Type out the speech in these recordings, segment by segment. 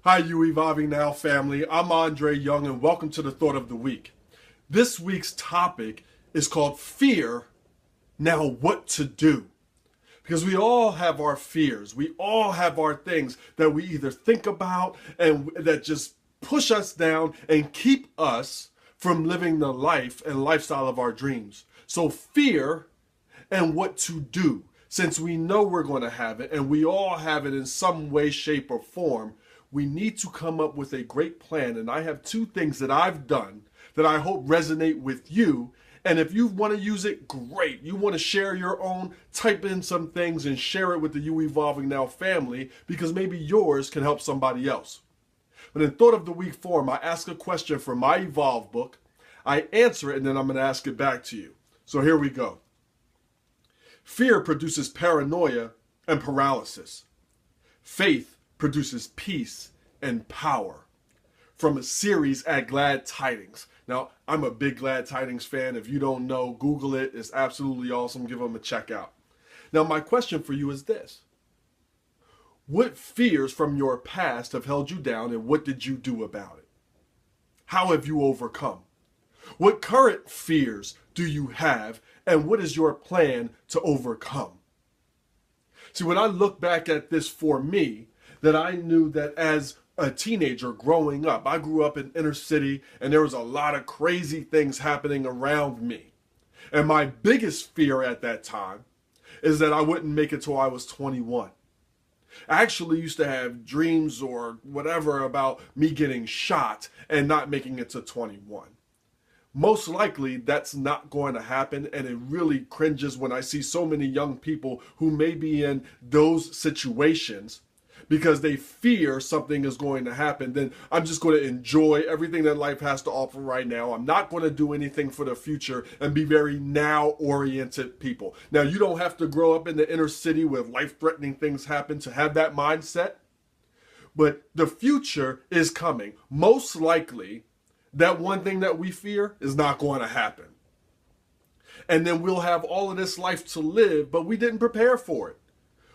Hi, you Evolving Now family. I'm Andre Young, and welcome to the Thought of the Week. This week's topic is called Fear. Now, what to do? Because we all have our fears. We all have our things that we either think about and that just push us down and keep us from living the life and lifestyle of our dreams. So, fear and what to do. Since we know we're going to have it and we all have it in some way, shape, or form, we need to come up with a great plan. And I have two things that I've done that I hope resonate with you. And if you want to use it, great. You want to share your own, type in some things and share it with the You Evolving Now family, because maybe yours can help somebody else. But in Thought of the Week form, I ask a question from my Evolve book. I answer it, and then I'm going to ask it back to you. So here we go. Fear produces paranoia and paralysis. Faith produces peace and power. From a series at Glad Tidings. Now, I'm a big Glad Tidings fan. If you don't know, Google it. It's absolutely awesome. Give them a check out. Now, my question for you is this. What fears from your past have held you down, and what did you do about it? How have you overcome? What current fears do you have, and what is your plan to overcome? See, when I look back at this for me, that I knew that as a teenager growing up, I grew up in inner city and there was a lot of crazy things happening around me. And my biggest fear at that time is that I wouldn't make it till I was 21. I actually used to have dreams or whatever about me getting shot and not making it to 21. Most likely that's not going to happen, and it really cringes when I see so many young people who may be in those situations because they fear something is going to happen. Then I'm just going to enjoy everything that life has to offer right now. I'm not going to do anything for the future and be very now-oriented people. Now, you don't have to grow up in the inner city where life-threatening things happen to have that mindset, but the future is coming. Most likely, that one thing that we fear is not going to happen. And then we'll have all of this life to live, but we didn't prepare for it.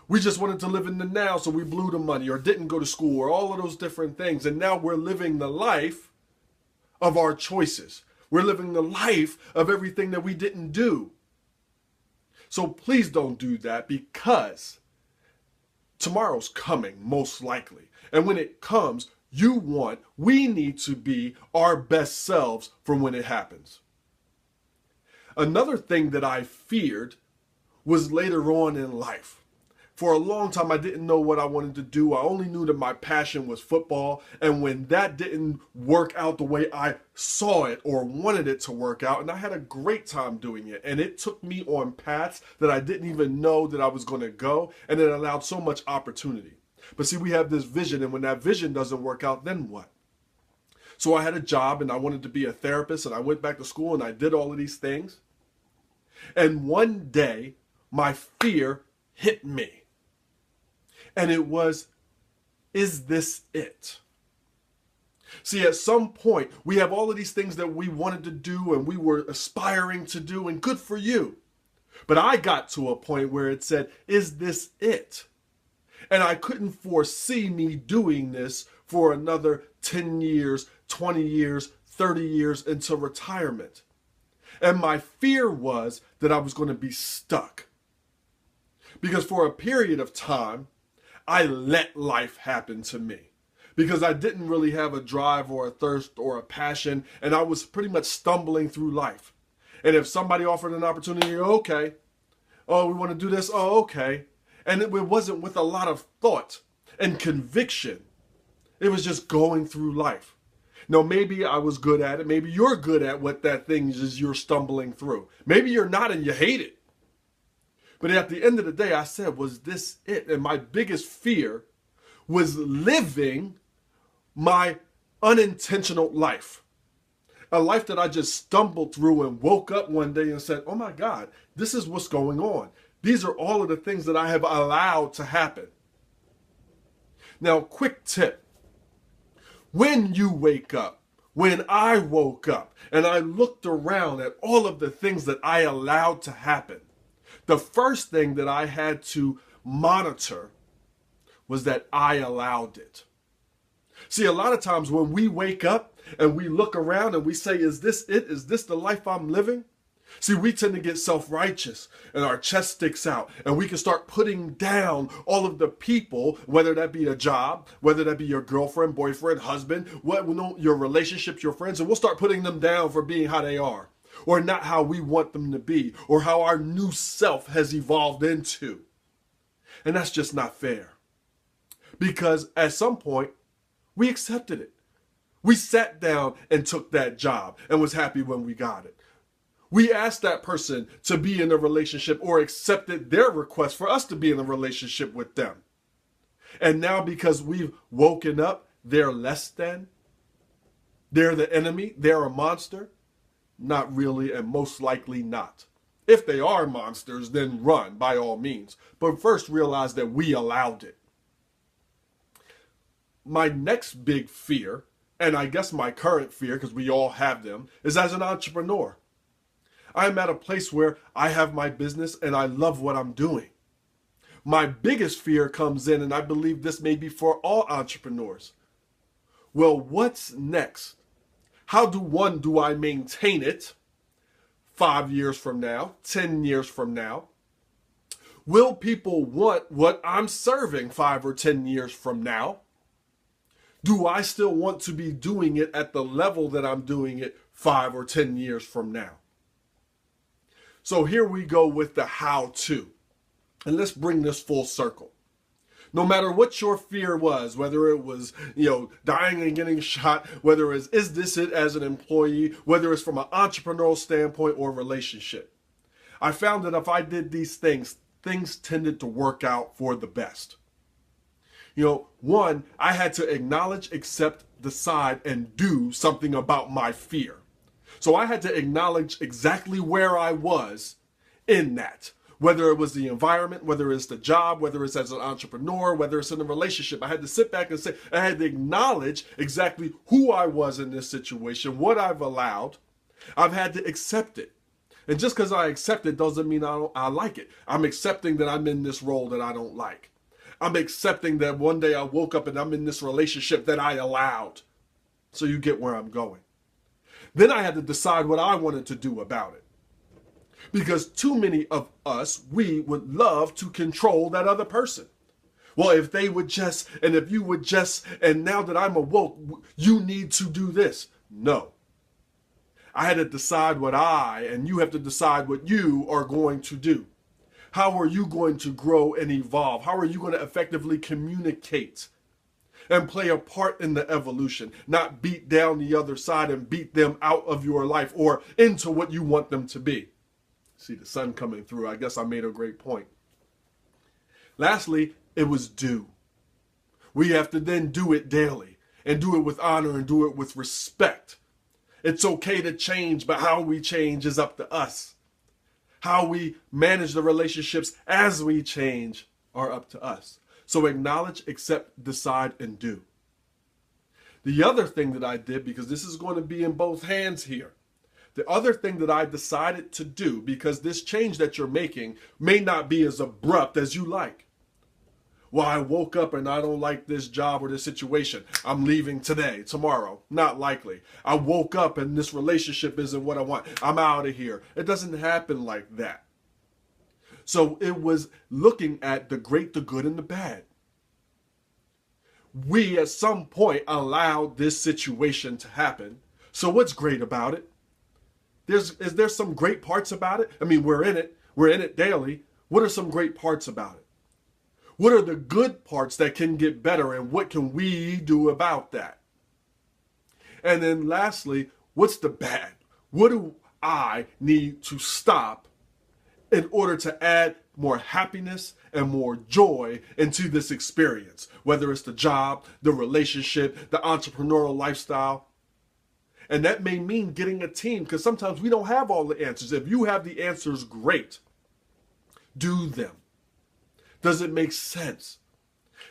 We just wanted to live in the now, so we blew the money or didn't go to school or all of those different things. And now we're living the life of our choices. We're living the life of everything that we didn't do. So please don't do that, because tomorrow's coming, most likely. And when it comes, we need to be our best selves for when it happens. Another thing that I feared was later on in life. For a long time, I didn't know what I wanted to do. I only knew that my passion was football. And when that didn't work out the way I saw it or wanted it to work out, and I had a great time doing it, and it took me on paths that I didn't even know that I was going to go, and it allowed so much opportunity. But see, we have this vision, and when that vision doesn't work out, then what? So I had a job, and I wanted to be a therapist, and I went back to school, and I did all of these things. And one day, my fear hit me. And it was, is this it? See, at some point, we have all of these things that we wanted to do and we were aspiring to do, and good for you. But I got to a point where it said, is this it? And I couldn't foresee me doing this for another 10 years, 20 years, 30 years into retirement. And my fear was that I was going to be stuck. Because for a period of time, I let life happen to me because I didn't really have a drive or a thirst or a passion, and I was pretty much stumbling through life. And if somebody offered an opportunity, okay. Oh, we want to do this? Oh, okay. And it wasn't with a lot of thought and conviction. It was just going through life. Now, maybe I was good at it. Maybe you're good at what that thing is you're stumbling through. Maybe you're not and you hate it. But at the end of the day, I said, was this it? And my biggest fear was living my unintentional life. A life that I just stumbled through and woke up one day and said, oh my God, this is what's going on. These are all of the things that I have allowed to happen. Now, quick tip. When you wake up, when I woke up and I looked around at all of the things that I allowed to happen, the first thing that I had to monitor was that I allowed it. See, a lot of times when we wake up and we look around and we say, is this it? Is this the life I'm living? See, we tend to get self-righteous and our chest sticks out and we can start putting down all of the people, whether that be a job, whether that be your girlfriend, boyfriend, husband, your relationships, your friends, and we'll start putting them down for being how they are or not how we want them to be or how our new self has evolved into. And that's just not fair because at some point we accepted it. We sat down and took that job and was happy when we got it. We asked that person to be in a relationship or accepted their request for us to be in a relationship with them. And now because we've woken up, they're less than. They're the enemy. They're a monster. Not really, and most likely not. If they are monsters, then run by all means. But first realize that we allowed it. My next big fear, and I guess my current fear, because we all have them, is as an entrepreneur. I'm at a place where I have my business and I love what I'm doing. My biggest fear comes in, and I believe this may be for all entrepreneurs. Well, what's next? How do I maintain it 5 years from now, 10 years from now? Will people want what I'm serving 5 or 10 years from now? Do I still want to be doing it at the level that I'm doing it 5 or 10 years from now? So here we go with the how-to. And let's bring this full circle. No matter what your fear was, whether it was, dying and getting shot, whether it's, is this it as an employee, whether it's from an entrepreneurial standpoint or relationship, I found that if I did these things, things tended to work out for the best. One, I had to acknowledge, accept, decide, and do something about my fear. So I had to acknowledge exactly where I was in that, whether it was the environment, whether it's the job, whether it's as an entrepreneur, whether it's in a relationship. I had to sit back and say, I had to acknowledge exactly who I was in this situation, what I've allowed. I've had to accept it. And just because I accept it doesn't mean I like it. I'm accepting that I'm in this role that I don't like. I'm accepting that one day I woke up and I'm in this relationship that I allowed. So you get where I'm going. Then I had to decide what I wanted to do about it. Because too many of us, we would love to control that other person. Well, if they would just, and if you would just, and now that I'm awoke, you need to do this. No. I had to decide what and you have to decide what you are going to do. How are you going to grow and evolve? How are you going to effectively communicate and play a part in the evolution, not beat down the other side and beat them out of your life or into what you want them to be? See the sun coming through. I guess I made a great point. Lastly, it was do. We have to then do it daily and do it with honor and do it with respect. It's okay to change, but how we change is up to us. How we manage the relationships as we change are up to us. So acknowledge, accept, decide, and do. The other thing that I did, because this is going to be in both hands here, the other thing that I decided to do, because this change that you're making may not be as abrupt as you like. Well, I woke up and I don't like this job or this situation. I'm leaving today, tomorrow. Not likely. I woke up and this relationship isn't what I want. I'm out of here. It doesn't happen like that. So it was looking at the great, the good, and the bad. We at some point allowed this situation to happen. So what's great about it? Is there some great parts about it? I mean, we're in it daily. What are some great parts about it? What are the good parts that can get better, and what can we do about that? And then lastly, what's the bad? What do I need to stop in order to add more happiness and more joy into this experience? Whether it's the job, the relationship, the entrepreneurial lifestyle. And that may mean getting a team, because sometimes we don't have all the answers. If you have the answers, great. Do them. Does it make sense?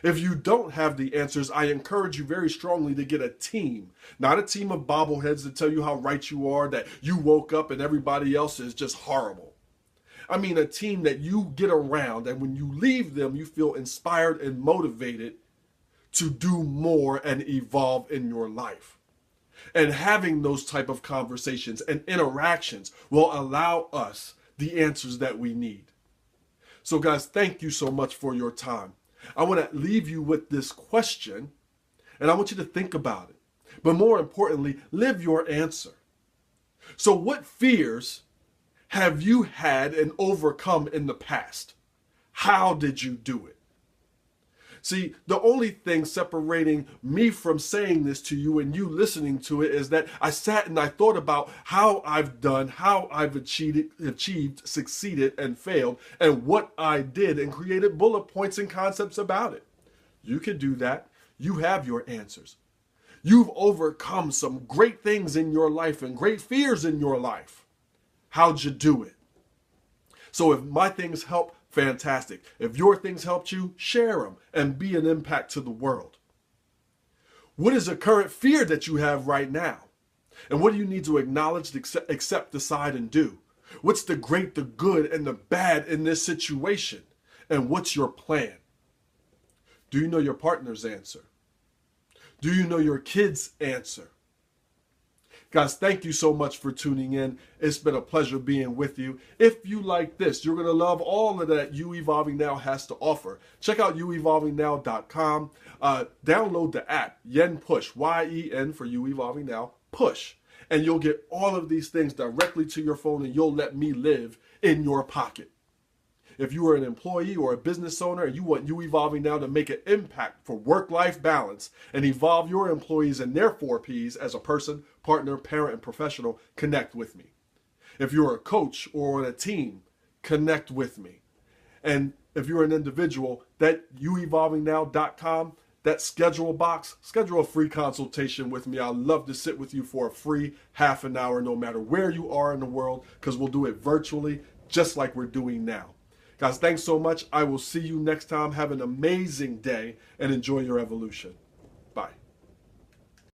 If you don't have the answers, I encourage you very strongly to get a team. Not a team of bobbleheads to tell you how right you are, that you woke up and everybody else is just horrible. I mean a team that you get around, and when you leave them, you feel inspired and motivated to do more and evolve in your life. And having those type of conversations and interactions will allow us the answers that we need. So guys, thank you so much for your time. I want to leave you with this question, and I want you to think about it. But more importantly, live your answer. So what fears have you had and overcome in the past? How did you do it? See, the only thing separating me from saying this to you and you listening to it is that I sat and I thought about how I've done, how I've achieved, succeeded, and failed, and what I did, and created bullet points and concepts about it. You can do that. You have your answers. You've overcome some great things in your life and great fears in your life. How'd you do it? So if my things help, fantastic. If your things helped you, share them and be an impact to the world. What is a current fear that you have right now? And what do you need to acknowledge, accept, decide, and do? What's the great, the good, and the bad in this situation? And what's your plan? Do you know your partner's answer? Do you know your kids' answer? Guys, thank you so much for tuning in. It's been a pleasure being with you. If you like this, you're going to love all of that You Evolving Now has to offer. Check out youevolvingnow.com. Download the app, Yen Push, Y-E-N for You Evolving Now, Push. And you'll get all of these things directly to your phone, and you'll let me live in your pocket. If you are an employee or a business owner and you want You Evolving Now to make an impact for work-life balance and evolve your employees and their 4 Ps as a person, partner, parent, and professional, connect with me. If you're a coach or on a team, connect with me. And if you're an individual, that youevolvingnow.com, that schedule box, schedule a free consultation with me. I'd love to sit with you for a free half an hour, no matter where you are in the world, because we'll do it virtually, just like we're doing now. Guys, thanks so much. I will see you next time. Have an amazing day and enjoy your evolution.